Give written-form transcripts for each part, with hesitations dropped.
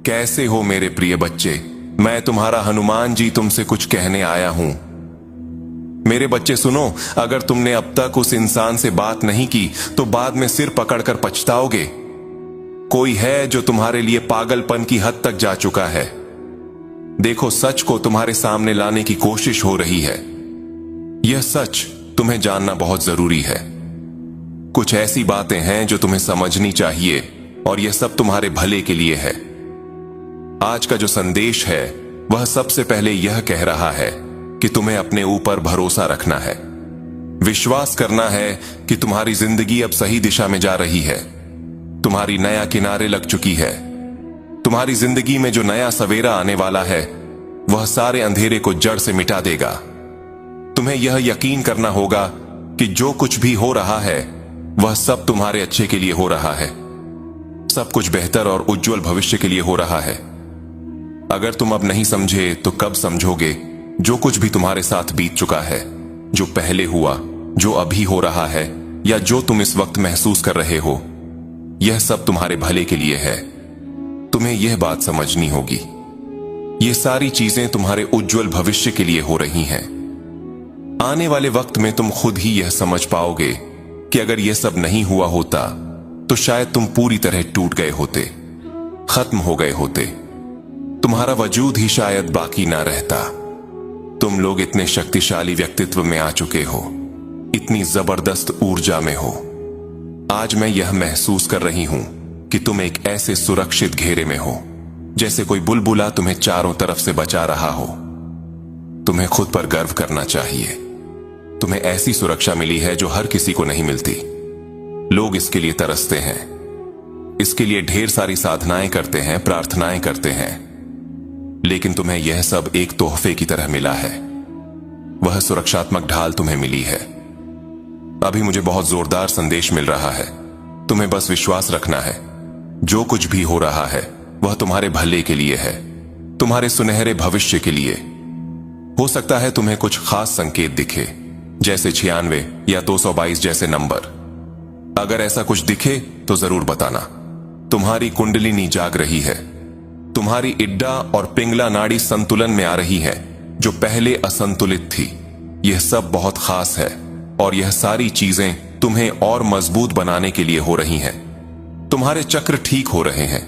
कैसे हो मेरे प्रिय बच्चे? मैं तुम्हारा हनुमान जी तुमसे कुछ कहने आया हूं। मेरे बच्चे सुनो, अगर तुमने अब तक उस इंसान से बात नहीं की तो बाद में सिर पकड़कर पछताओगे। कोई है जो तुम्हारे लिए पागलपन की हद तक जा चुका है। देखो, सच को तुम्हारे सामने लाने की कोशिश हो रही है। यह सच तुम्हें जानना बहुत जरूरी है। कुछ ऐसी बातें हैं जो तुम्हें समझनी चाहिए और यह सब तुम्हारे भले के लिए है। आज का जो संदेश है वह सबसे पहले यह कह रहा है कि तुम्हें अपने ऊपर भरोसा रखना है। विश्वास करना है कि तुम्हारी जिंदगी अब सही दिशा में जा रही है। तुम्हारी नया किनारे लग चुकी है। तुम्हारी जिंदगी में जो नया सवेरा आने वाला है वह सारे अंधेरे को जड़ से मिटा देगा। तुम्हें यह यकीन करना होगा कि जो कुछ भी हो रहा है वह सब तुम्हारे अच्छे के लिए हो रहा है। सब कुछ बेहतर और उज्जवल भविष्य के लिए हो रहा है। अगर तुम अब नहीं समझे तो कब समझोगे? जो कुछ भी तुम्हारे साथ बीत चुका है, जो पहले हुआ, जो अभी हो रहा है या जो तुम इस वक्त महसूस कर रहे हो, यह सब तुम्हारे भले के लिए है। तुम्हें यह बात समझनी होगी, ये सारी चीजें तुम्हारे उज्जवल भविष्य के लिए हो रही हैं। आने वाले वक्त में तुम खुद ही यह समझ पाओगे कि अगर यह सब नहीं हुआ होता तो शायद तुम पूरी तरह टूट गए होते, खत्म हो गए होते। तुम्हारा वजूद ही शायद बाकी ना रहता। तुम लोग इतने शक्तिशाली व्यक्तित्व में आ चुके हो, इतनी जबरदस्त ऊर्जा में हो। आज मैं यह महसूस कर रही हूं कि तुम एक ऐसे सुरक्षित घेरे में हो जैसे कोई बुलबुला तुम्हें चारों तरफ से बचा रहा हो। तुम्हें खुद पर गर्व करना चाहिए। तुम्हें ऐसी सुरक्षा मिली है जो हर किसी को नहीं मिलती। लोग इसके लिए तरसते हैं, इसके लिए ढेर सारी साधनाएं करते हैं, प्रार्थनाएं करते हैं, लेकिन तुम्हें यह सब एक तोहफे की तरह मिला है। वह सुरक्षात्मक ढाल तुम्हें मिली है। अभी मुझे बहुत जोरदार संदेश मिल रहा है। तुम्हें बस विश्वास रखना है। जो कुछ भी हो रहा है वह तुम्हारे भले के लिए है, तुम्हारे सुनहरे भविष्य के लिए। हो सकता है तुम्हें कुछ खास संकेत दिखे, जैसे 96 या 222 जैसे नंबर। अगर ऐसा कुछ दिखे तो जरूर बताना। तुम्हारी कुंडलिनी जाग रही है। तुम्हारी इड्डा और पिंगला नाड़ी संतुलन में आ रही है जो पहले असंतुलित थी। यह सब बहुत खास है और यह सारी चीजें तुम्हें और मजबूत बनाने के लिए हो रही हैं। तुम्हारे चक्र ठीक हो रहे हैं।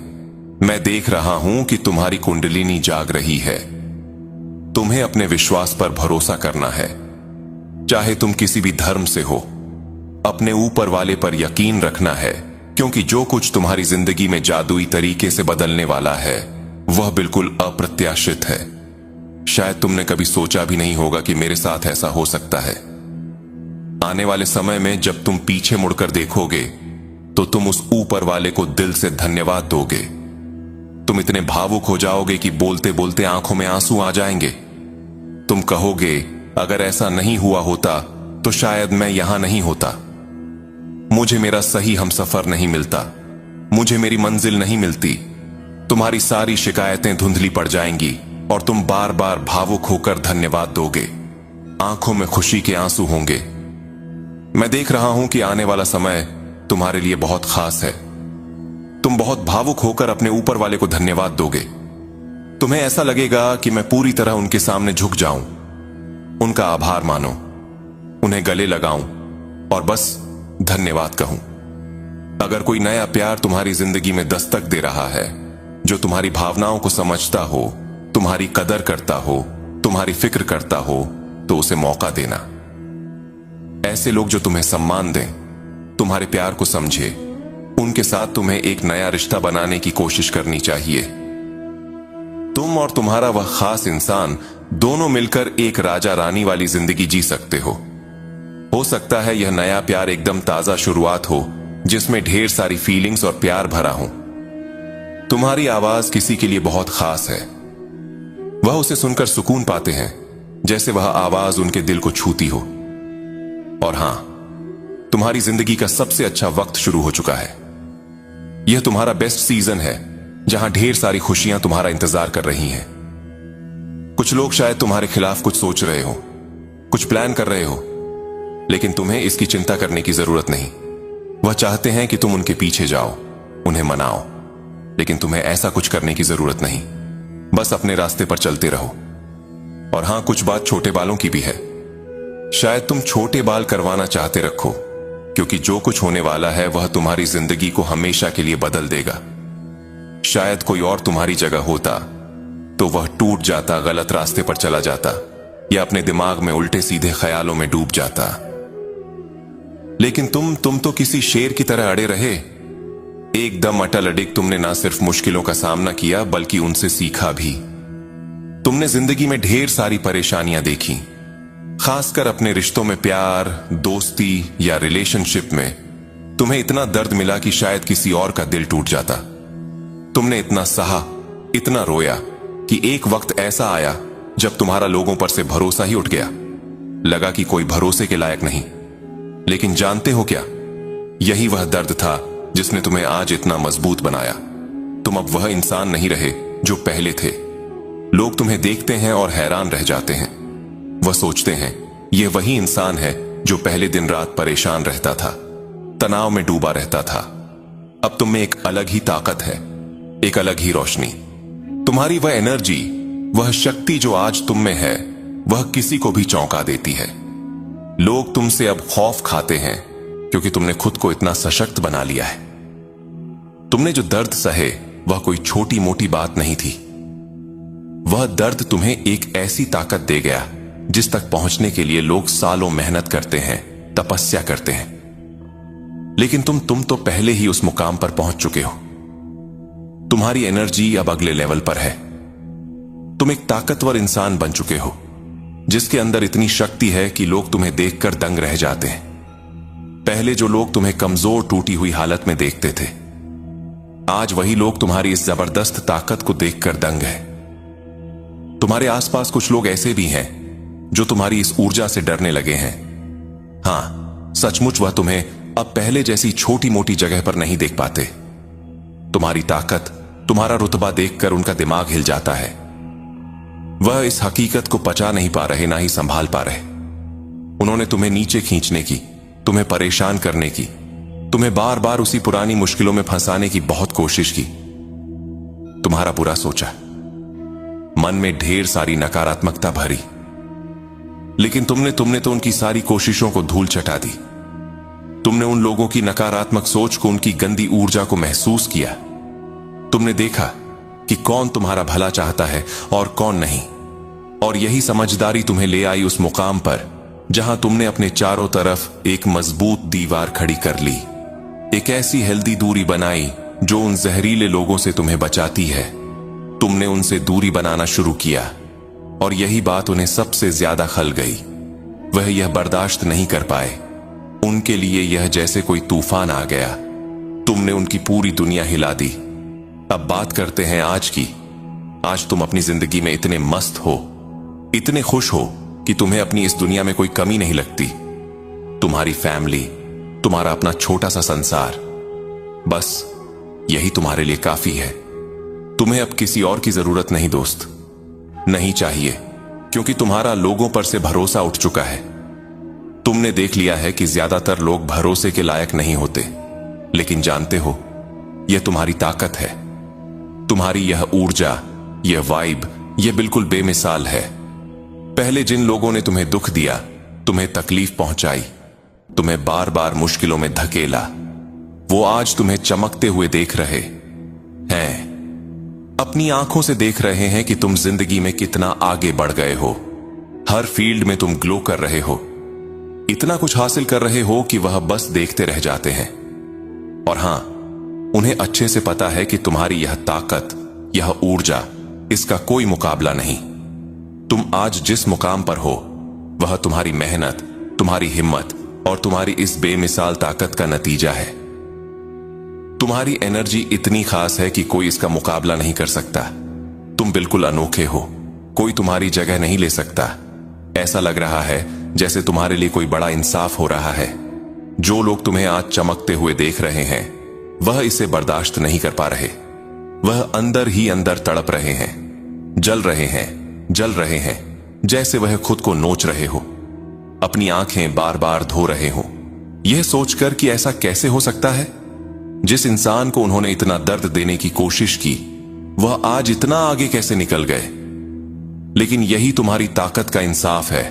मैं देख रहा हूं कि तुम्हारी कुंडलिनी जाग रही है। तुम्हें अपने विश्वास पर भरोसा करना है। चाहे तुम किसी भी धर्म से हो, अपने ऊपर वाले पर यकीन रखना है, क्योंकि जो कुछ तुम्हारी जिंदगी में जादुई तरीके से बदलने वाला है वह बिल्कुल अप्रत्याशित है। शायद तुमने कभी सोचा भी नहीं होगा कि मेरे साथ ऐसा हो सकता है। आने वाले समय में जब तुम पीछे मुड़कर देखोगे तो तुम उस ऊपर वाले को दिल से धन्यवाद दोगे। तुम इतने भावुक हो जाओगे कि बोलते बोलते आंखों में आंसू आ जाएंगे। तुम कहोगे, अगर ऐसा नहीं हुआ होता तो शायद मैं यहां नहीं होता। मुझे मेरा सही हमसफर नहीं मिलता, मुझे मेरी मंजिल नहीं मिलती। तुम्हारी सारी शिकायतें धुंधली पड़ जाएंगी और तुम बार बार भावुक होकर धन्यवाद दोगे। आंखों में खुशी के आंसू होंगे। मैं देख रहा हूं कि आने वाला समय तुम्हारे लिए बहुत खास है। तुम बहुत भावुक होकर अपने ऊपर वाले को धन्यवाद दोगे। तुम्हें ऐसा लगेगा कि मैं पूरी तरह उनके सामने झुक जाऊं, उनका आभार मानो, उन्हें गले लगाऊं और बस धन्यवाद कहूं। अगर कोई नया प्यार तुम्हारी जिंदगी में दस्तक दे रहा है, जो तुम्हारी भावनाओं को समझता हो, तुम्हारी कदर करता हो, तुम्हारी फिक्र करता हो, तो उसे मौका देना। ऐसे लोग जो तुम्हें सम्मान दें, तुम्हारे प्यार को समझे, उनके साथ तुम्हें एक नया रिश्ता बनाने की कोशिश करनी चाहिए। तुम और तुम्हारा वह खास इंसान दोनों मिलकर एक राजा रानी वाली जिंदगी जी सकते हो सकता है यह नया प्यार एकदम ताजा शुरुआत हो, जिसमें ढेर सारी फीलिंग्स और प्यार भरा हो। तुम्हारी आवाज किसी के लिए बहुत खास है। वह उसे सुनकर सुकून पाते हैं, जैसे वह आवाज उनके दिल को छूती हो। और हां, तुम्हारी जिंदगी का सबसे अच्छा वक्त शुरू हो चुका है। यह तुम्हारा बेस्ट सीजन है, जहां ढेर सारी खुशियां तुम्हारा इंतजार कर रही हैं। कुछ लोग शायद तुम्हारे खिलाफ कुछ सोच रहे हो, कुछ प्लान कर रहे हो, लेकिन तुम्हें इसकी चिंता करने की जरूरत नहीं। वह चाहते हैं कि तुम उनके पीछे जाओ, उन्हें मनाओ, लेकिन तुम्हें ऐसा कुछ करने की जरूरत नहीं। बस अपने रास्ते पर चलते रहो। और हां, कुछ बात छोटे बालों की भी है। शायद तुम छोटे बाल करवाना चाहते रखो, क्योंकि जो कुछ होने वाला है वह तुम्हारी जिंदगी को हमेशा के लिए बदल देगा। शायद कोई और तुम्हारी जगह होता तो वह टूट जाता, गलत रास्ते पर चला जाता, या अपने दिमाग में उल्टे सीधे ख्यालों में डूब जाता। लेकिन तुम तो किसी शेर की तरह अड़े रहे। एकदम अटल अडिग। तुमने ना सिर्फ मुश्किलों का सामना किया बल्कि उनसे सीखा भी। तुमने जिंदगी में ढेर सारी परेशानियां देखी, खासकर अपने रिश्तों में, प्यार, दोस्ती या रिलेशनशिप में। तुम्हें इतना दर्द मिला कि शायद किसी और का दिल टूट जाता। तुमने इतना सहा, इतना रोया कि एक वक्त ऐसा आया जब तुम्हारा लोगों पर से भरोसा ही उठ गया। लगा कि कोई भरोसे के लायक नहीं। लेकिन जानते हो क्या, यही वह दर्द था जिसने तुम्हें आज इतना मजबूत बनाया। तुम अब वह इंसान नहीं रहे जो पहले थे। लोग तुम्हें देखते हैं और हैरान रह जाते हैं। वह सोचते हैं यह वही इंसान है जो पहले दिन रात परेशान रहता था, तनाव में डूबा रहता था। अब तुम में एक अलग ही ताकत है, एक अलग ही रोशनी। तुम्हारी वह एनर्जी, वह शक्ति जो आज तुम में है, वह किसी को भी चौंका देती है। लोग तुमसे अब खौफ खाते हैं क्योंकि तुमने खुद को इतना सशक्त बना लिया है। तुमने जो दर्द सहे वह कोई छोटी मोटी बात नहीं थी। वह दर्द तुम्हें एक ऐसी ताकत दे गया जिस तक पहुंचने के लिए लोग सालों मेहनत करते हैं, तपस्या करते हैं। लेकिन तुम तो पहले ही उस मुकाम पर पहुंच चुके हो। तुम्हारी एनर्जी अब अगले लेवल पर है। तुम एक ताकतवर इंसान बन चुके हो जिसके अंदर इतनी शक्ति है कि लोग तुम्हें देखकर दंग रह जाते हैं। पहले जो लोग तुम्हें कमजोर, टूटी हुई हालत में देखते थे, आज वही लोग तुम्हारी इस जबरदस्त ताकत को देखकर दंग है। तुम्हारे आसपास कुछ लोग ऐसे भी हैं जो तुम्हारी इस ऊर्जा से डरने लगे हैं। हां, सचमुच वह तुम्हें अब पहले जैसी छोटी मोटी जगह पर नहीं देख पाते। तुम्हारी ताकत, तुम्हारा रुतबा देखकर उनका दिमाग हिल जाता है। वह इस हकीकत को पचा नहीं पा रहे, ना ही संभाल पा रहे। उन्होंने तुम्हें नीचे खींचने की, तुम्हें परेशान करने की, तुम्हें बार बार उसी पुरानी मुश्किलों में फंसाने की बहुत कोशिश की। तुम्हारा बुरा सोचा, मन में ढेर सारी नकारात्मकता भरी, लेकिन तुमने तो उनकी सारी कोशिशों को धूल चटा दी। तुमने उन लोगों की नकारात्मक सोच को, उनकी गंदी ऊर्जा को महसूस किया। तुमने देखा कि कौन तुम्हारा भला चाहता है और कौन नहीं। और यही समझदारी तुम्हें ले आई उस मुकाम पर जहां तुमने अपने चारों तरफ एक मजबूत दीवार खड़ी कर ली। एक ऐसी हेल्दी दूरी बनाई जो उन जहरीले लोगों से तुम्हें बचाती है। तुमने उनसे दूरी बनाना शुरू किया और यही बात उन्हें सबसे ज्यादा खल गई। वह यह बर्दाश्त नहीं कर पाए। उनके लिए यह जैसे कोई तूफान आ गया। तुमने उनकी पूरी दुनिया हिला दी। अब बात करते हैं आज की। आज तुम अपनी जिंदगी में इतने मस्त हो, इतने खुश हो कि तुम्हें अपनी इस दुनिया में कोई कमी नहीं लगती। तुम्हारी फैमिली, तुम्हारा अपना छोटा सा संसार, बस यही तुम्हारे लिए काफी है। तुम्हें अब किसी और की जरूरत नहीं दोस्त, नहीं चाहिए, क्योंकि तुम्हारा लोगों पर से भरोसा उठ चुका है। तुमने देख लिया है कि ज्यादातर लोग भरोसे के लायक नहीं होते, लेकिन जानते हो, यह तुम्हारी ताकत है। तुम्हारी यह ऊर्जा, यह वाइब, यह बिल्कुल बेमिसाल है। पहले जिन लोगों ने तुम्हें दुख दिया, तुम्हें तकलीफ पहुंचाई, तुम्हें बार बार मुश्किलों में धकेला, वो आज तुम्हें चमकते हुए देख रहे हैं। अपनी आंखों से देख रहे हैं कि तुम जिंदगी में कितना आगे बढ़ गए हो। हर फील्ड में तुम ग्लो कर रहे हो, इतना कुछ हासिल कर रहे हो कि वह बस देखते रह जाते हैं। और हां, उन्हें अच्छे से पता है कि तुम्हारी यह ताकत, यह ऊर्जा, इसका कोई मुकाबला नहीं। तुम आज जिस मुकाम पर हो, वह तुम्हारी मेहनत, तुम्हारी हिम्मत और तुम्हारी इस बेमिसाल ताकत का नतीजा है। तुम्हारी एनर्जी इतनी खास है कि कोई इसका मुकाबला नहीं कर सकता। तुम बिल्कुल अनोखे हो, कोई तुम्हारी जगह नहीं ले सकता। ऐसा लग रहा है जैसे तुम्हारे लिए कोई बड़ा इंसाफ हो रहा है। जो लोग तुम्हें आज चमकते हुए देख रहे हैं, वह इसे बर्दाश्त नहीं कर पा रहे। वह अंदर ही अंदर तड़प रहे हैं, जल रहे हैं, जल रहे हैं, जैसे वह खुद को नोच रहे हो। अपनी आंखें बार बार धो रहे हो, यह सोचकर कि ऐसा कैसे हो सकता है। जिस इंसान को उन्होंने इतना दर्द देने की कोशिश की, वह आज इतना आगे कैसे निकल गए। लेकिन यही तुम्हारी ताकत का इंसाफ है।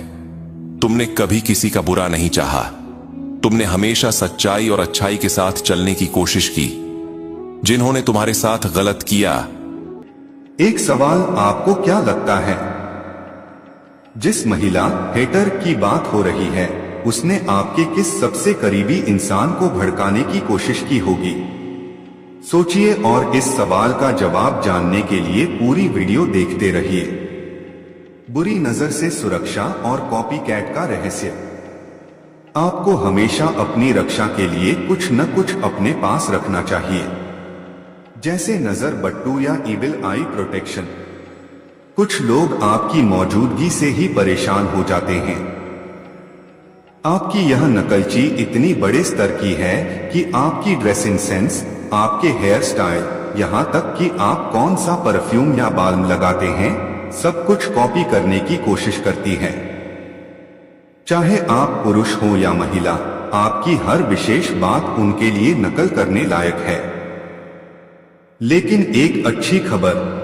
तुमने कभी किसी का बुरा नहीं चाहा। तुमने हमेशा सच्चाई और अच्छाई के साथ चलने की कोशिश की। जिन्होंने तुम्हारे साथ गलत किया। एक सवाल, आपको क्या लगता है जिस महिला हेटर की बात हो रही है, उसने आपके किस सबसे करीबी इंसान को भड़काने की कोशिश की होगी? सोचिए और इस सवाल का जवाब जानने के लिए पूरी वीडियो देखते रहिए। बुरी नजर से सुरक्षा और कॉपीकैट का रहस्य। आपको हमेशा अपनी रक्षा के लिए कुछ न कुछ अपने पास रखना चाहिए, जैसे नजर बट्टू या इविल आई प्रोटेक्शन। कुछ लोग आपकी मौजूदगी से ही परेशान हो जाते हैं। आपकी यह नकलची इतनी बड़े स्तर की है कि आपकी ड्रेसिंग सेंस, आपके हेयर स्टाइल, यहाँ तक कि आप कौन सा परफ्यूम या बाल्म लगाते हैं, सब कुछ कॉपी करने की कोशिश करती है। चाहे आप पुरुष हो या महिला, आपकी हर विशेष बात उनके लिए नकल करने लायक है। लेकिन एक अच्छी खबर,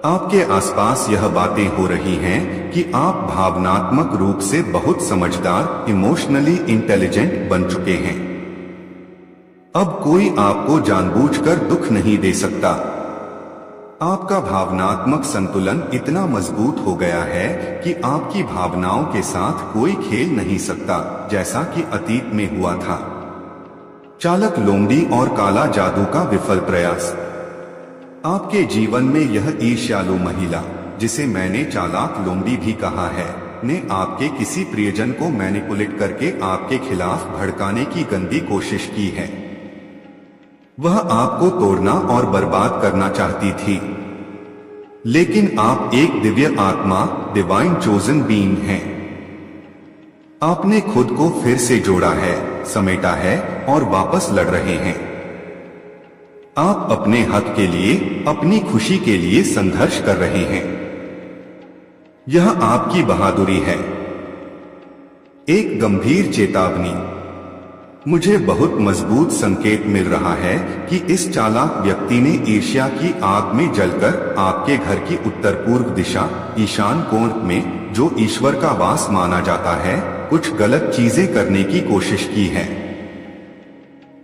आपके आसपास यह बातें हो रही हैं कि आप भावनात्मक रूप से बहुत समझदार, इमोशनली इंटेलिजेंट बन चुके हैं। अब कोई आपको जानबूझकर दुख नहीं दे सकता। आपका भावनात्मक संतुलन इतना मजबूत हो गया है कि आपकी भावनाओं के साथ कोई खेल नहीं सकता, जैसा कि अतीत में हुआ था। चालाक लोमड़ी और काला जादू का विफल प्रयास। आपके जीवन में यह ईर्ष्यालु महिला, जिसे मैंने चालाक लोमड़ी भी कहा है, ने आपके किसी प्रियजन को मैनिपुलेट करके आपके खिलाफ भड़काने की गंदी कोशिश की है। वह आपको तोड़ना और बर्बाद करना चाहती थी, लेकिन आप एक दिव्य आत्मा, डिवाइन चोजन बीइंग हैं। आपने खुद को फिर से जोड़ा है, समेटा है और वापस लड़ रहे हैं। आप अपने हक के लिए, अपनी खुशी के लिए संघर्ष कर रहे हैं। यह आपकी बहादुरी है। एक गंभीर चेतावनी। मुझे बहुत मजबूत संकेत मिल रहा है कि इस चालाक व्यक्ति ने ईर्ष्या की आग में जलकर आपके घर की उत्तर पूर्व दिशा, ईशान कोण में, जो ईश्वर का वास माना जाता है, कुछ गलत चीजें करने की कोशिश की है।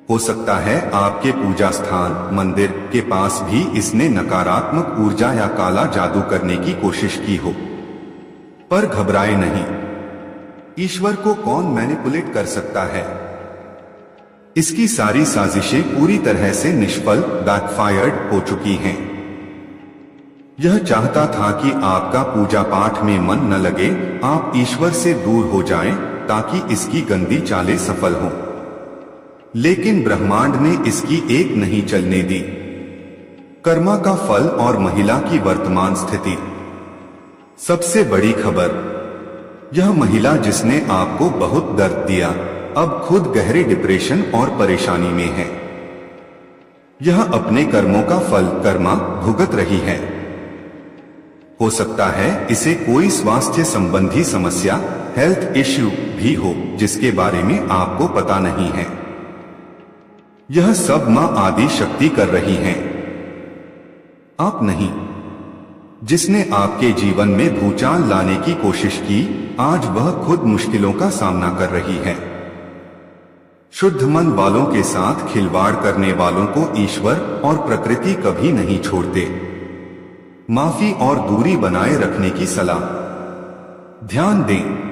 हो सकता है आपके पूजा स्थान, मंदिर के पास भी इसने नकारात्मक ऊर्जा या काला जादू करने की कोशिश की हो। पर घबराए नहीं, ईश्वर को कौन मैनिपुलेट कर सकता है? इसकी सारी साजिशें पूरी तरह से निष्फल, बैकफायर्ड हो चुकी हैं। यह चाहता था कि आपका पूजा पाठ में मन न लगे, आप ईश्वर से दूर हो जाएं, ताकि इसकी गंदी चालें सफल हों। लेकिन ब्रह्मांड ने इसकी एक नहीं चलने दी। कर्मा का फल और महिला की वर्तमान स्थिति। सबसे बड़ी खबर, यह महिला जिसने आपको बहुत दर्द दिया, अब खुद गहरे डिप्रेशन और परेशानी में है। यह अपने कर्मों का फल, कर्मा, भुगत रही है। हो सकता है इसे कोई स्वास्थ्य संबंधी समस्या, हेल्थ इश्यू भी हो, जिसके बारे में आपको पता नहीं है। यह सब मां आदि शक्ति कर रही हैं, आप नहीं। जिसने आपके जीवन में भूचाल लाने की कोशिश की, आज वह खुद मुश्किलों का सामना कर रही है। शुद्ध मन वालों के साथ खिलवाड़ करने वालों को ईश्वर और प्रकृति कभी नहीं छोड़ते। माफी और दूरी बनाए रखने की सलाह। ध्यान दें,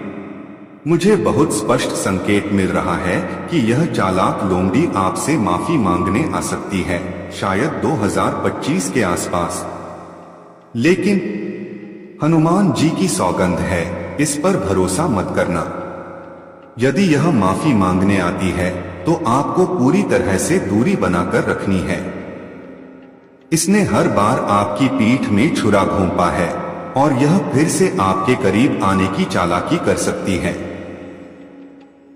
मुझे बहुत स्पष्ट संकेत मिल रहा है कि यह चालाक लोमड़ी आपसे माफी मांगने आ सकती है, शायद 2025 के आसपास। लेकिन हनुमान जी की सौगंध है, इस पर भरोसा मत करना। यदि यह माफी मांगने आती है तो आपको पूरी तरह से दूरी बनाकर रखनी है। इसने हर बार आपकी पीठ में छुरा घोंपा है और यह फिर से आपके करीब आने की चालाकी कर सकती है।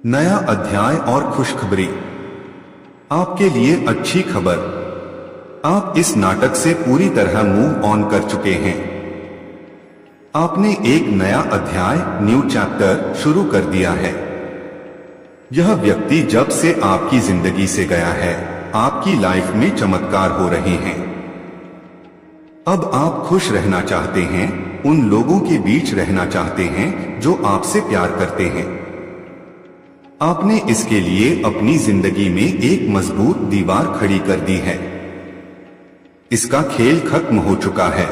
नया अध्याय और खुशखबरी। आपके लिए अच्छी खबर, आप इस नाटक से पूरी तरह मूव ऑन कर चुके हैं। आपने एक नया अध्याय, न्यू चैप्टर शुरू कर दिया है। यह व्यक्ति जब से आपकी जिंदगी से गया है, आपकी लाइफ में चमत्कार हो रहे हैं। अब आप खुश रहना चाहते हैं, उन लोगों के बीच रहना चाहते हैं जो आपसे प्यार करते हैं। आपने इसके लिए अपनी जिंदगी में एक मजबूत दीवार खड़ी कर दी है। इसका खेल खत्म हो चुका है।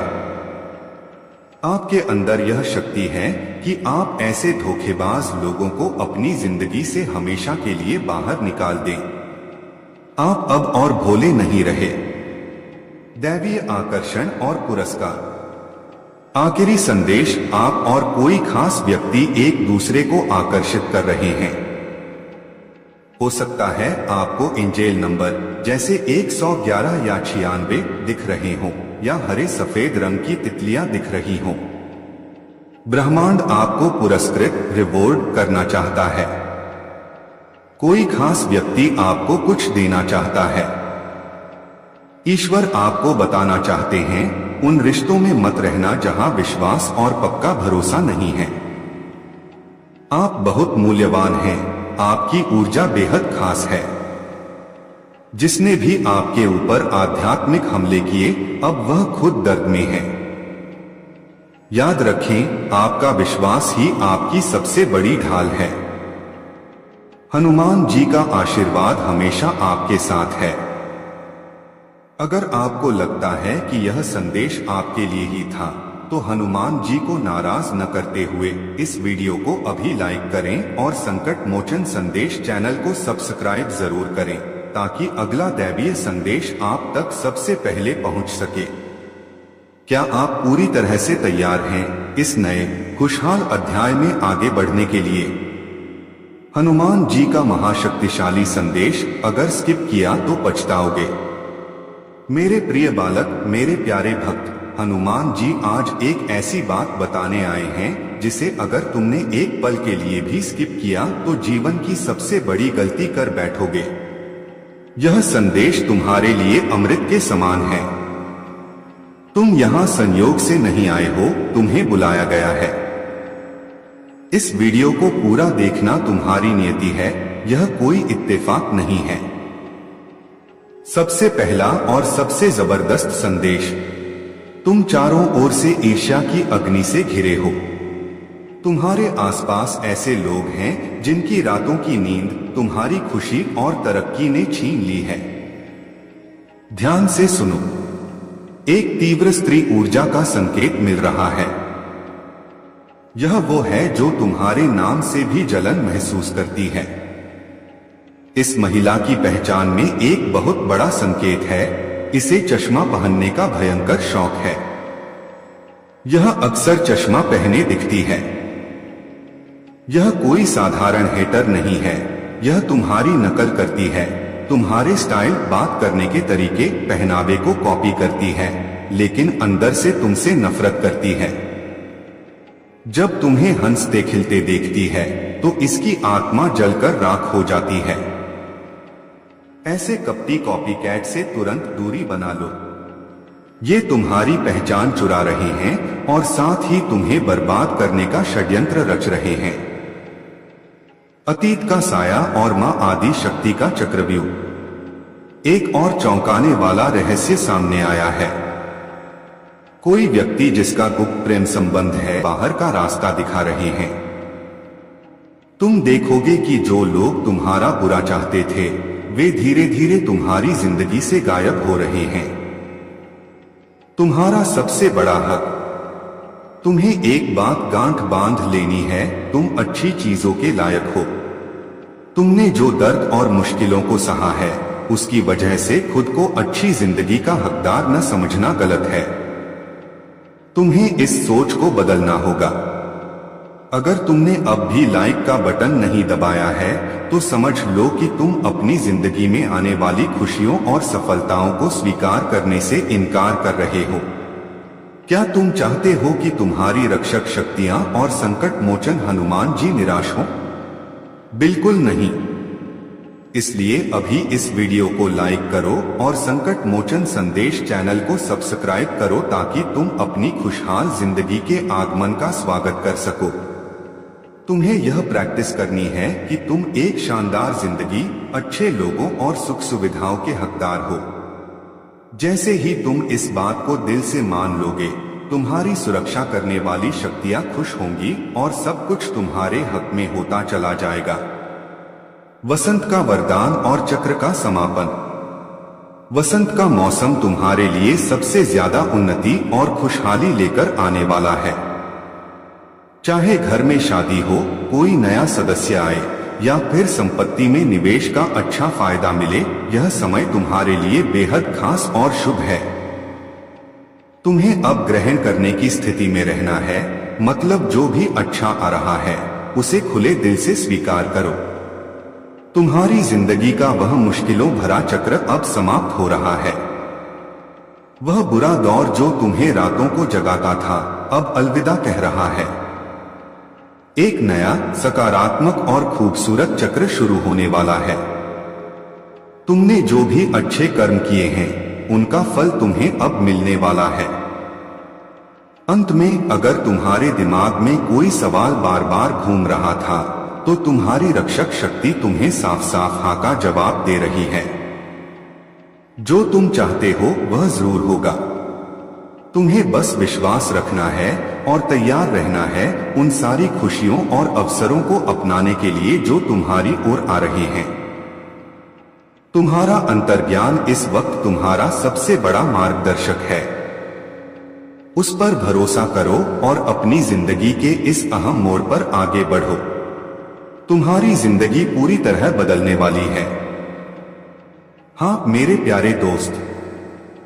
आपके अंदर यह शक्ति है कि आप ऐसे धोखेबाज लोगों को अपनी जिंदगी से हमेशा के लिए बाहर निकाल दें। आप अब और भोले नहीं रहे। दैवीय आकर्षण और पुरस्कार। आखिरी संदेश, आप और कोई खास व्यक्ति एक दूसरे को आकर्षित कर रहे हैं। हो सकता है आपको एंजेल नंबर जैसे 111 या 96 दिख रहे हों, या हरे सफेद रंग की तितलियां दिख रही हों। ब्रह्मांड आपको पुरस्कृत रिवॉर्ड करना चाहता है। कोई खास व्यक्ति आपको कुछ देना चाहता है। ईश्वर आपको बताना चाहते हैं, उन रिश्तों में मत रहना जहां विश्वास और पक्का भरोसा नहीं है। आप बहुत मूल्यवान हैं। आपकी ऊर्जा बेहद खास है। जिसने भी आपके ऊपर आध्यात्मिक हमले किए, अब वह खुद दर्द में है। याद रखें, आपका विश्वास ही आपकी सबसे बड़ी ढाल है। हनुमान जी का आशीर्वाद हमेशा आपके साथ है। अगर आपको लगता है कि यह संदेश आपके लिए ही था, तो हनुमान जी को नाराज न करते हुए इस वीडियो को अभी लाइक करें और संकट मोचन संदेश चैनल को सब्सक्राइब जरूर करें, ताकि अगला दैवीय संदेश आप तक सबसे पहले पहुंच सके। क्या आप पूरी तरह से तैयार हैं इस नए खुशहाल अध्याय में आगे बढ़ने के लिए? हनुमान जी का महाशक्तिशाली संदेश अगर स्किप किया तो पछताओगे। मेरे प्रिय बालक, मेरे प्यारे भक्त, हनुमान जी आज एक ऐसी बात बताने आए हैं जिसे अगर तुमने एक पल के लिए भी स्किप किया तो जीवन की सबसे बड़ी गलती कर बैठोगे। यह संदेश तुम्हारे लिए अमृत के समान है। तुम यहाँ संयोग से नहीं आए हो, तुम्हें बुलाया गया है। इस वीडियो को पूरा देखना तुम्हारी नियति है, यह कोई इत्तेफाक नहीं है। सबसे पहला और सबसे जबरदस्त संदेश, तुम चारों ओर से ईर्ष्या की अग्नि से घिरे हो। तुम्हारे आसपास ऐसे लोग हैं जिनकी रातों की नींद तुम्हारी खुशी और तरक्की ने छीन ली है। ध्यान से सुनो, एक तीव्र स्त्री ऊर्जा का संकेत मिल रहा है। यह वो है जो तुम्हारे नाम से भी जलन महसूस करती है। इस महिला की पहचान में एक बहुत बड़ा संकेत है। इसे चश्मा पहनने का भयंकर शौक है। यह अक्सर चश्मा पहने दिखती है। यह कोई साधारण हेटर नहीं है। यह तुम्हारी नकल करती है। तुम्हारे स्टाइल, बात करने के तरीके, पहनावे को कॉपी करती है, लेकिन अंदर से तुमसे नफरत करती है। जब तुम्हें हंसते खिलते देखती है तो इसकी आत्मा जलकर राख हो जाती है। ऐसे कपटी कॉपीकैट से तुरंत दूरी बना लो। ये तुम्हारी पहचान चुरा रहे हैं और साथ ही तुम्हें बर्बाद करने का षड्यंत्र रच रहे हैं। अतीत का साया और मां आदि शक्ति का चक्रव्यूह। एक और चौंकाने वाला रहस्य सामने आया है। कोई व्यक्ति जिसका गुप्त प्रेम संबंध है, बाहर का रास्ता दिखा रहे हैं। तुम देखोगे कि जो लोग तुम्हारा बुरा चाहते थे, वे धीरे धीरे तुम्हारी जिंदगी से गायब हो रहे हैं। तुम्हारा सबसे बड़ा हक, तुम्हें एक बात गांठ बांध लेनी है, तुम अच्छी चीजों के लायक हो। तुमने जो दर्द और मुश्किलों को सहा है, उसकी वजह से खुद को अच्छी जिंदगी का हकदार न समझना गलत है। तुम्हें इस सोच को बदलना होगा। अगर तुमने अब भी लाइक का बटन नहीं दबाया है, तो समझ लो कि तुम अपनी जिंदगी में आने वाली खुशियों और सफलताओं को स्वीकार करने से इनकार कर रहे हो। क्या तुम चाहते हो कि तुम्हारी रक्षक शक्तियां और संकट मोचन हनुमान जी निराश हो? बिल्कुल नहीं। इसलिए अभी इस वीडियो को लाइक करो और संकट मोचन संदेश चैनल को सब्सक्राइब करो, ताकि तुम अपनी खुशहाल जिंदगी के आगमन का स्वागत कर सको। तुम्हें यह प्रैक्टिस करनी है कि तुम एक शानदार जिंदगी, अच्छे लोगों और सुख सुविधाओं के हकदार हो। जैसे ही तुम इस बात को दिल से मान लोगे, तुम्हारी सुरक्षा करने वाली शक्तियां खुश होंगी और सब कुछ तुम्हारे हक में होता चला जाएगा। वसंत का वरदान और चक्र का समापन। वसंत का मौसम तुम्हारे लिए सबसे ज्यादा उन्नति और खुशहाली लेकर आने वाला है। चाहे घर में शादी हो, कोई नया सदस्य आए या फिर संपत्ति में निवेश का अच्छा फायदा मिले, यह समय तुम्हारे लिए बेहद खास और शुभ है। तुम्हें अब ग्रहण करने की स्थिति में रहना है, मतलब जो भी अच्छा आ रहा है उसे खुले दिल से स्वीकार करो। तुम्हारी जिंदगी का वह मुश्किलों भरा चक्र अब समाप्त हो रहा है। वह बुरा दौर जो तुम्हें रातों को जगाता था, अब अलविदा कह रहा है। एक नया सकारात्मक और खूबसूरत चक्र शुरू होने वाला है। तुमने जो भी अच्छे कर्म किए हैं, उनका फल तुम्हें अब मिलने वाला है। अंत में अगर तुम्हारे दिमाग में कोई सवाल बार बार घूम रहा था, तो तुम्हारी रक्षक शक्ति तुम्हें साफ साफ हाँ का जवाब दे रही है। जो तुम चाहते हो वह जरूर होगा। तुम्हें बस विश्वास रखना है और तैयार रहना है उन सारी खुशियों और अवसरों को अपनाने के लिए जो तुम्हारी ओर आ रहे हैं। तुम्हारा अंतर्ज्ञान इस वक्त तुम्हारा सबसे बड़ा मार्गदर्शक है। उस पर भरोसा करो और अपनी जिंदगी के इस अहम मोड़ पर आगे बढ़ो। तुम्हारी जिंदगी पूरी तरह बदलने वाली है। हाँ मेरे प्यारे दोस्त,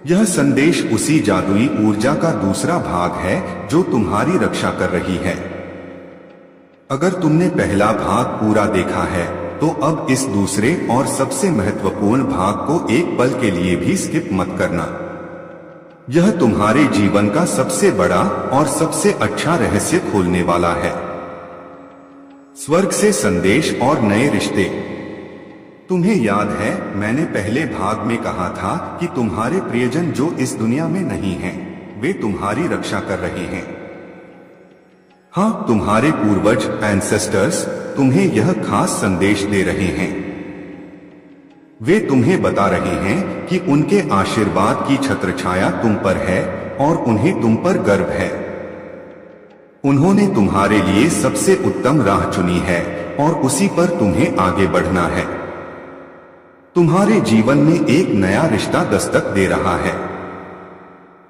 यह संदेश उसी जादुई ऊर्जा का दूसरा भाग है जो तुम्हारी रक्षा कर रही है। अगर तुमने पहला भाग पूरा देखा है, तो अब इस दूसरे और सबसे महत्वपूर्ण भाग को एक पल के लिए भी स्किप मत करना। यह तुम्हारे जीवन का सबसे बड़ा और सबसे अच्छा रहस्य खोलने वाला है। स्वर्ग से संदेश और नए रिश्ते। तुम्हें याद है मैंने पहले भाग में कहा था कि तुम्हारे प्रियजन जो इस दुनिया में नहीं हैं, वे तुम्हारी रक्षा कर रहे हैं। हाँ, तुम्हारे पूर्वज एंसेस्टर्स तुम्हें यह खास संदेश दे रहे हैं। वे तुम्हें बता रहे हैं कि उनके आशीर्वाद की छत्रछाया तुम पर है और उन्हें तुम पर गर्व है। उन्होंने तुम्हारे लिए सबसे उत्तम राह चुनी है और उसी पर तुम्हें आगे बढ़ना है। तुम्हारे जीवन में एक नया रिश्ता दस्तक दे रहा है।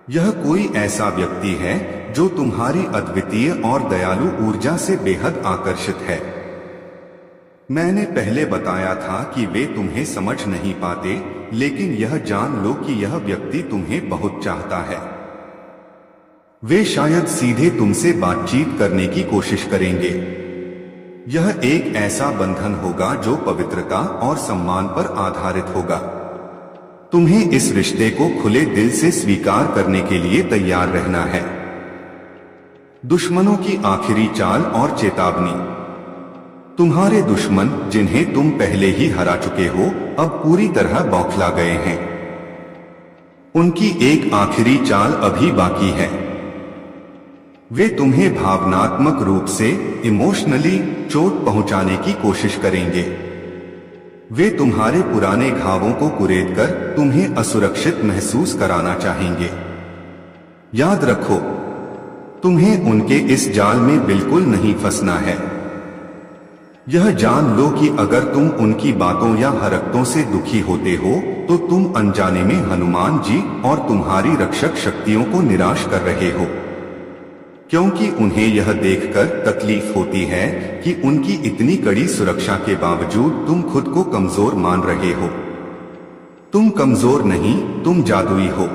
यह कोई ऐसा व्यक्ति है जो तुम्हारी अद्वितीय और दयालु ऊर्जा से बेहद आकर्षित है। मैंने पहले बताया था कि वे तुम्हें समझ नहीं पाते, लेकिन यह जान लो कि यह व्यक्ति तुम्हें बहुत चाहता है। वे शायद सीधे तुमसे बातचीत करने की कोशिश करेंगे। यह एक ऐसा बंधन होगा जो पवित्रता और सम्मान पर आधारित होगा। तुम्हें इस रिश्ते को खुले दिल से स्वीकार करने के लिए तैयार रहना है। दुश्मनों की आखिरी चाल और चेतावनी। तुम्हारे दुश्मन जिन्हें तुम पहले ही हरा चुके हो, अब पूरी तरह बौखला गए हैं। उनकी एक आखिरी चाल अभी बाकी है। वे तुम्हें भावनात्मक रूप से इमोशनली चोट पहुंचाने की कोशिश करेंगे। वे तुम्हारे पुराने घावों को कुरेदकर तुम्हें असुरक्षित महसूस कराना चाहेंगे। याद रखो, तुम्हें उनके इस जाल में बिल्कुल नहीं फंसना है। यह जान लो कि अगर तुम उनकी बातों या हरकतों से दुखी होते हो, तो तुम अनजाने में हनुमान जी और तुम्हारी रक्षक शक्तियों को निराश कर रहे हो, क्योंकि उन्हें यह देखकर तकलीफ होती है कि उनकी इतनी कड़ी सुरक्षा के बावजूद तुम खुद को कमजोर मान रहे हो। तुम कमजोर नहीं, तुम जादुई हो।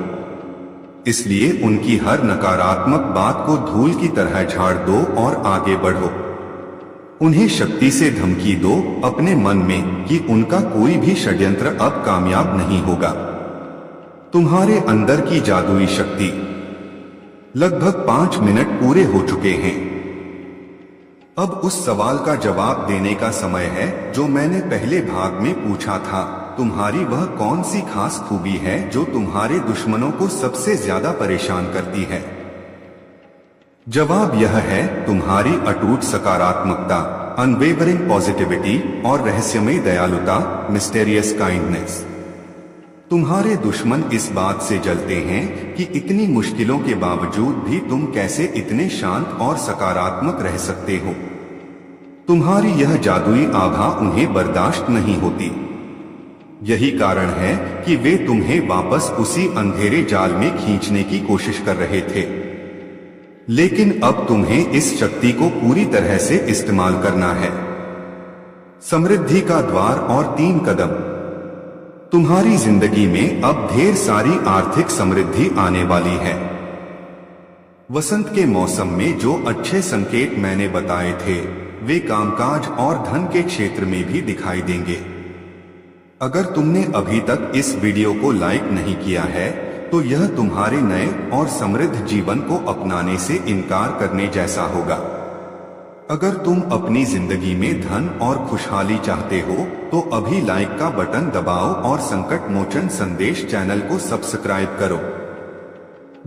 इसलिए उनकी हर नकारात्मक बात को धूल की तरह झाड़ दो और आगे बढ़ो। उन्हें शक्ति से धमकी दो अपने मन में कि उनका कोई भी षड्यंत्र अब कामयाब नहीं होगा। तुम्हारे अंदर की जादुई शक्ति। लगभग 5 मिनट पूरे हो चुके हैं। अब उस सवाल का जवाब देने का समय है जो मैंने पहले भाग में पूछा था। तुम्हारी वह कौन सी खास खूबी है जो तुम्हारे दुश्मनों को सबसे ज्यादा परेशान करती है? जवाब यह है तुम्हारी अटूट सकारात्मकता, अनवेवरिंग पॉजिटिविटी और रहस्यमय दयालुता, मिस्टेरियस काइंडनेस। तुम्हारे दुश्मन इस बात से जलते हैं कि इतनी मुश्किलों के बावजूद भी तुम कैसे इतने शांत और सकारात्मक रह सकते हो। तुम्हारी यह जादुई आभा उन्हें बर्दाश्त नहीं होती। यही कारण है कि वे तुम्हें वापस उसी अंधेरे जाल में खींचने की कोशिश कर रहे थे। लेकिन अब तुम्हें इस शक्ति को पूरी तरह से इस्तेमाल करना है। समृद्धि का द्वार और 3 कदम। तुम्हारी जिंदगी में अब ढेर सारी आर्थिक समृद्धि आने वाली है। वसंत के मौसम में जो अच्छे संकेत मैंने बताए थे वे कामकाज और धन के क्षेत्र में भी दिखाई देंगे। अगर तुमने अभी तक इस वीडियो को लाइक नहीं किया है तो यह तुम्हारे नए और समृद्ध जीवन को अपनाने से इनकार करने जैसा होगा। अगर तुम अपनी जिंदगी में धन और खुशहाली चाहते हो तो अभी लाइक का बटन दबाओ और संकट मोचन संदेश चैनल को सब्सक्राइब करो।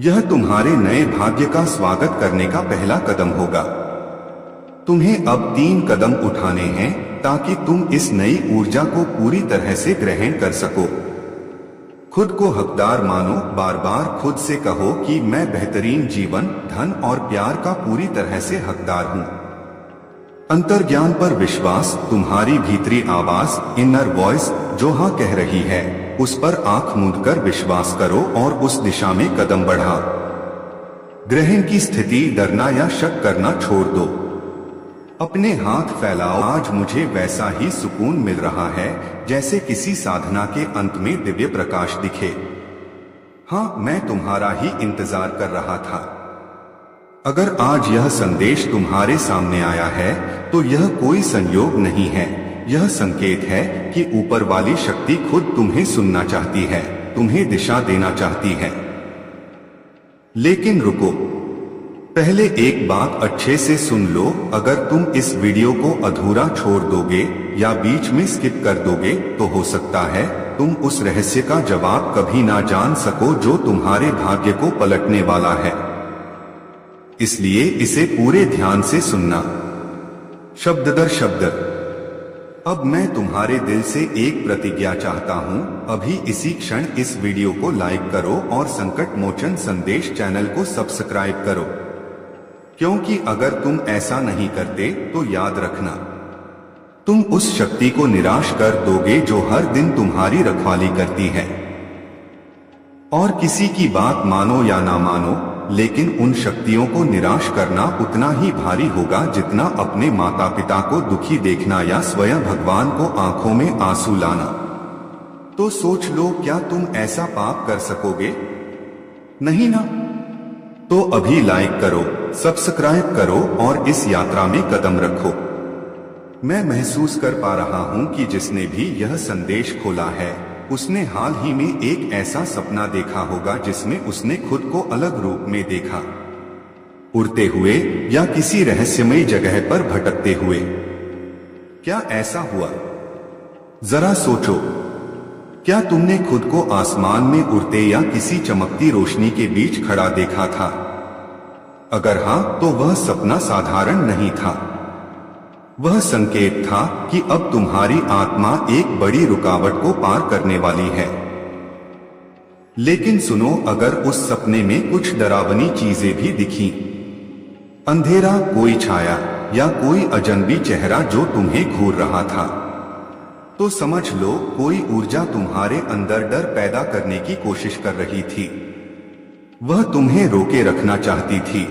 यह तुम्हारे नए भाग्य का स्वागत करने का पहला कदम होगा। तुम्हें अब 3 कदम उठाने हैं ताकि तुम इस नई ऊर्जा को पूरी तरह से ग्रहण कर सको। खुद को हकदार मानो। बार बार खुद से कहो कि मैं बेहतरीन जीवन, धन और प्यार का पूरी तरह से हकदार हूँ। अंतर्ज्ञान पर विश्वास। तुम्हारी भीतरी आवाज, इनर वॉइस जो हाँ कह रही है उस पर आंख मूंदकर विश्वास करो और उस दिशा में कदम बढ़ाओ। ग्रहण की स्थिति। डरना या शक करना छोड़ दो। अपने हाथ फैलाओ। आज मुझे वैसा ही सुकून मिल रहा है जैसे किसी साधना के अंत में दिव्य प्रकाश दिखे। हाँ, मैं तुम्हारा ही इंतजार कर रहा था। अगर आज यह संदेश तुम्हारे सामने आया है तो यह कोई संयोग नहीं है, यह संकेत है कि ऊपर वाली शक्ति खुद तुम्हें सुनना चाहती है, तुम्हें दिशा देना चाहती है। लेकिन रुको, पहले एक बात अच्छे से सुन लो। अगर तुम इस वीडियो को अधूरा छोड़ दोगे या बीच में स्किप कर दोगे तो हो सकता है तुम उस रहस्य का जवाब कभी ना जान सको जो तुम्हारे भाग्य को पलटने वाला है। इसलिए इसे पूरे ध्यान से सुनना, शब्द दर शब्द। अब मैं तुम्हारे दिल से एक प्रतिज्ञा चाहता हूँ। अभी इसी क्षण इस वीडियो को लाइक करो और संकट मोचन संदेश चैनल को सब्सक्राइब करो, क्योंकि अगर तुम ऐसा नहीं करते तो याद रखना तुम उस शक्ति को निराश कर दोगे जो हर दिन तुम्हारी रखवाली करती है। और किसी की बात मानो या ना मानो, लेकिन उन शक्तियों को निराश करना उतना ही भारी होगा जितना अपने माता पिता को दुखी देखना या स्वयं भगवान को आंखों में आंसू लाना। तो सोच लो, क्या तुम ऐसा पाप कर सकोगे? नहीं ना? तो अभी लाइक करो, सब्सक्राइब करो और इस यात्रा में कदम रखो। मैं महसूस कर पा रहा हूं कि जिसने भी यह संदेश खोला है उसने हाल ही में एक ऐसा सपना देखा होगा जिसमें उसने खुद को अलग रूप में देखा, उड़ते हुए या किसी रहस्यमय जगह पर भटकते हुए। क्या ऐसा हुआ? जरा सोचो, क्या तुमने खुद को आसमान में उड़ते या किसी चमकती रोशनी के बीच खड़ा देखा था? अगर हां, तो वह सपना साधारण नहीं था। वह संकेत था कि अब तुम्हारी आत्मा एक बड़ी रुकावट को पार करने वाली है। लेकिन सुनो, अगर उस सपने में कुछ डरावनी चीजें भी दिखी, अंधेरा, कोई छाया या कोई अजनबी चेहरा जो तुम्हें घूर रहा था, तो समझ लो कोई ऊर्जा तुम्हारे अंदर डर पैदा करने की कोशिश कर रही थी। वह तुम्हें रोके रखना चाहती थी,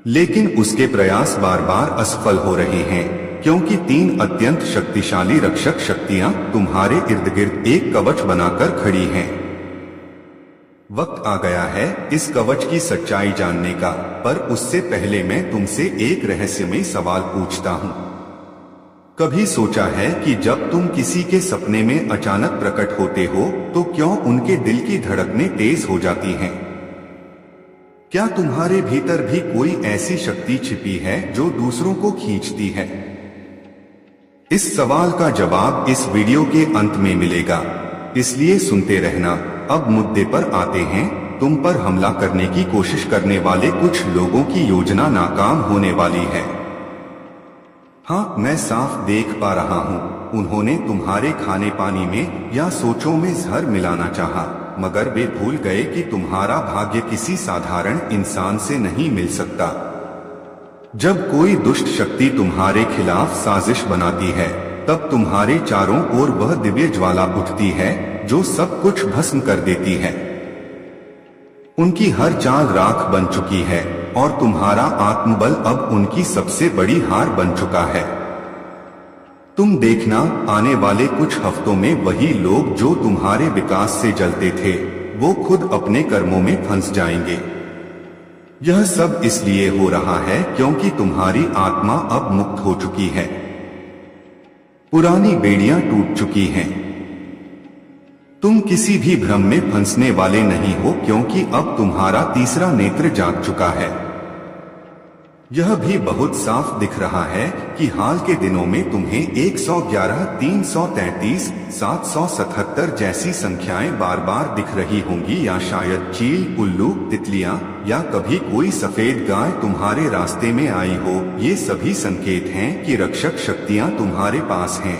लेकिन उसके प्रयास बार बार असफल हो रहे हैं, क्योंकि 3 अत्यंत शक्तिशाली रक्षक शक्तियां तुम्हारे इर्द गिर्द एक कवच बनाकर खड़ी हैं। वक्त आ गया है इस कवच की सच्चाई जानने का, पर उससे पहले मैं तुमसे एक रहस्यमय सवाल पूछता हूं। कभी सोचा है कि जब तुम किसी के सपने में अचानक प्रकट होते हो तो क्यों उनके दिल की धड़कनें तेज हो जाती हैं? क्या तुम्हारे भीतर भी कोई ऐसी शक्ति छिपी है जो दूसरों को खींचती है? इस सवाल का जवाब इस वीडियो के अंत में मिलेगा, इसलिए सुनते रहना। अब मुद्दे पर आते हैं। तुम पर हमला करने की कोशिश करने वाले कुछ लोगों की योजना नाकाम होने वाली है। हाँ, मैं साफ देख पा रहा हूँ, उन्होंने तुम्हारे खाने पानी में या सोचों में जहर मिलाना चाहा, मगर वे भूल गए कि तुम्हारा भाग्य किसी साधारण इंसान से नहीं मिल सकता। जब कोई दुष्ट शक्ति तुम्हारे खिलाफ साजिश बनाती है, तब तुम्हारे चारों ओर वह दिव्य ज्वाला उठती है जो सब कुछ भस्म कर देती है। उनकी हर चाल राख बन चुकी है और तुम्हारा आत्मबल अब उनकी सबसे बड़ी हार बन चुका है। तुम देखना, आने वाले कुछ हफ्तों में वही लोग जो तुम्हारे विकास से जलते थे, वो खुद अपने कर्मों में फंस जाएंगे। यह सब इसलिए हो रहा है क्योंकि तुम्हारी आत्मा अब मुक्त हो चुकी है। पुरानी बेड़ियां टूट चुकी हैं। तुम किसी भी भ्रम में फंसने वाले नहीं हो क्योंकि अब तुम्हारा तीसरा नेत्र जाग चुका है। यह भी बहुत साफ दिख रहा है कि हाल के दिनों में तुम्हें 111, 333, 777 जैसी संख्याएं बार बार दिख रही होंगी, या शायद चील, उल्लू, तितलियां या कभी कोई सफेद गाय तुम्हारे रास्ते में आई हो। ये सभी संकेत हैं कि रक्षक शक्तियां तुम्हारे पास हैं,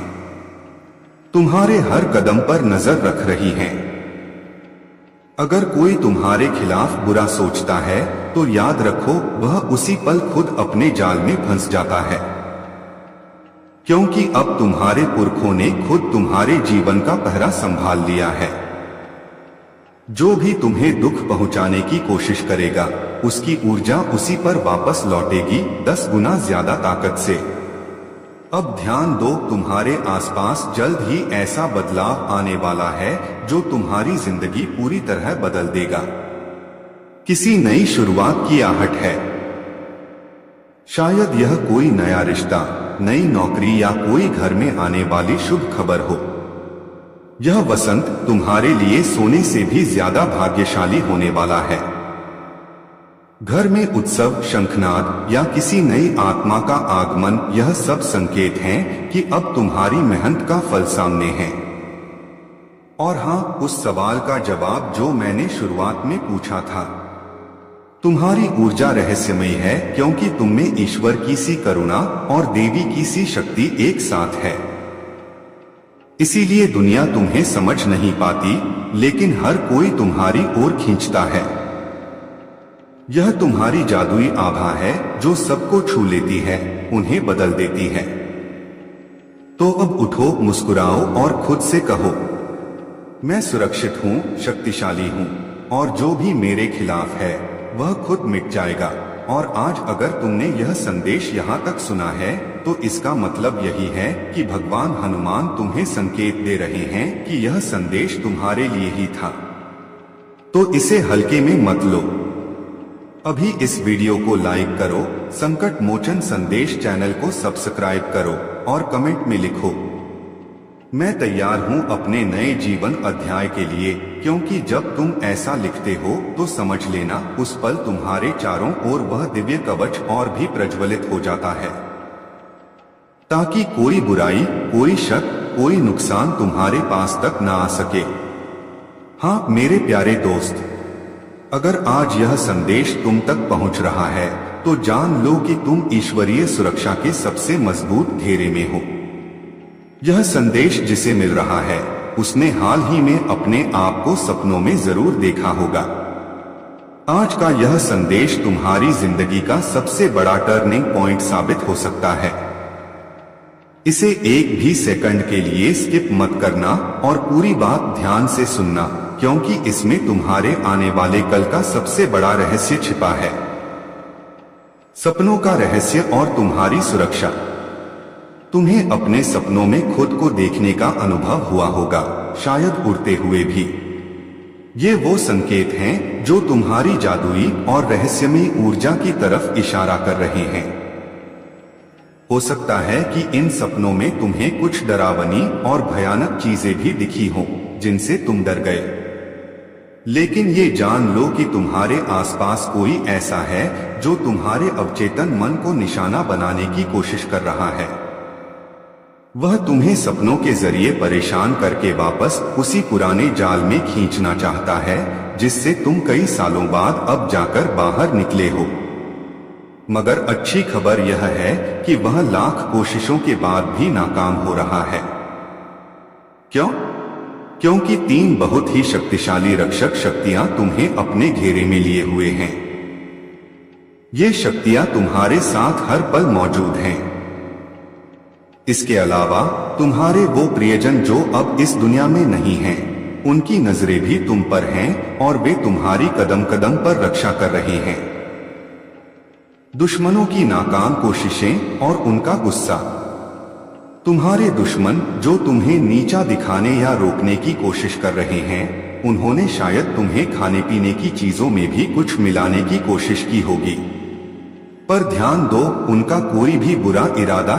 तुम्हारे हर कदम पर नजर रख रही हैं। अगर कोई तुम्हारे खिलाफ बुरा सोचता है तो याद रखो, वह उसी पल खुद अपने जाल में फंस जाता है, क्योंकि अब तुम्हारे पुरखों ने खुद तुम्हारे जीवन का पहरा संभाल लिया है। जो भी तुम्हें दुख पहुंचाने की कोशिश करेगा, उसकी ऊर्जा उसी पर वापस लौटेगी 10 गुना ज्यादा ताकत से। अब ध्यान दो, तुम्हारे आसपास जल्द ही ऐसा बदलाव आने वाला है जो तुम्हारी जिंदगी पूरी तरह बदल देगा। किसी नई शुरुआत की आहट है। शायद यह कोई नया रिश्ता, नई नौकरी या कोई घर में आने वाली शुभ खबर हो। यह वसंत तुम्हारे लिए सोने से भी ज्यादा भाग्यशाली होने वाला है। घर में उत्सव, शंखनाद या किसी नई आत्मा का आगमन, यह सब संकेत हैं कि अब तुम्हारी मेहनत का फल सामने है। और हाँ, उस सवाल का जवाब जो मैंने शुरुआत में पूछा था, तुम्हारी ऊर्जा रहस्यमयी है क्योंकि तुममें ईश्वर की सी करुणा और देवी की सी शक्ति एक साथ है। इसीलिए दुनिया तुम्हें समझ नहीं पाती, लेकिन हर कोई तुम्हारी ओर खींचता है। यह तुम्हारी जादुई आभा है जो सबको छू लेती है, उन्हें बदल देती है। तो अब उठो, मुस्कुराओ और खुद से कहो, मैं सुरक्षित हूँ, शक्तिशाली हूँ, और जो भी मेरे खिलाफ है वह खुद मिट जाएगा। और आज अगर तुमने यह संदेश यहाँ तक सुना है तो इसका मतलब यही है कि भगवान हनुमान तुम्हें संकेत दे रहे हैं कि यह संदेश तुम्हारे लिए ही था। तो इसे हल्के में मत लो। अभी इस वीडियो को लाइक करो, संकट मोचन संदेश चैनल को सब्सक्राइब करो और कमेंट में लिखो, मैं तैयार हूं अपने नए जीवन अध्याय के लिए। क्योंकि जब तुम ऐसा लिखते हो तो समझ लेना, उस पल तुम्हारे चारों ओर वह दिव्य कवच और भी प्रज्वलित हो जाता है, ताकि कोई बुराई, कोई शक, कोई नुकसान तुम्हारे पास तक ना आ सके। हाँ मेरे प्यारे दोस्त, अगर आज यह संदेश तुम तक पहुंच रहा है तो जान लो कि तुम ईश्वरीय सुरक्षा के सबसे मजबूत घेरे में हो। यह संदेश जिसे मिल रहा है उसने हाल ही में अपने आप को सपनों में जरूर देखा होगा। आज का यह संदेश तुम्हारी जिंदगी का सबसे बड़ा टर्निंग पॉइंट साबित हो सकता है। इसे एक भी सेकंड के लिए स्किप मत करना और पूरी बात ध्यान से सुनना, क्योंकि इसमें तुम्हारे आने वाले कल का सबसे बड़ा रहस्य छिपा है। सपनों का रहस्य और तुम्हारी सुरक्षा। तुम्हें अपने सपनों में खुद को देखने का अनुभव हुआ होगा, शायद उड़ते हुए भी। ये वो संकेत हैं जो तुम्हारी जादुई और रहस्यमयी ऊर्जा की तरफ इशारा कर रहे हैं। हो सकता है कि इन सपनों में तुम्हें कुछ डरावनी और भयानक चीजें भी दिखी हों, जिनसे तुम डर गए। लेकिन ये जान लो कि तुम्हारे आसपास कोई ऐसा है जो तुम्हारे अवचेतन मन को निशाना बनाने की कोशिश कर रहा है। वह तुम्हें सपनों के जरिए परेशान करके वापस उसी पुराने जाल में खींचना चाहता है जिससे तुम कई सालों बाद अब जाकर बाहर निकले हो। मगर अच्छी खबर यह है कि वह लाख कोशिशों के बाद भी नाकाम हो रहा है। क्यों? क्योंकि 3 बहुत ही शक्तिशाली रक्षक शक्तियां तुम्हें अपने घेरे में लिए हुए हैं। ये शक्तियां तुम्हारे साथ हर पल मौजूद हैं। इसके अलावा तुम्हारे वो प्रियजन जो अब इस दुनिया में नहीं हैं, उनकी नजरें भी तुम पर हैं और वे तुम्हारी कदम कदम पर रक्षा कर रहे हैं। दुश्मनों की नाकाम कोशिशें और उनका गुस्सा। तुम्हारे दुश्मन जो तुम्हें नीचा दिखाने या रोकने की कोशिश कर रहे हैं, उन्होंने शायद तुम्हें खाने पीने की चीजों में भी कुछ मिलाने की कोशिश की होगी, पर ध्यान दो, उनका कोई भी बुरा इरादा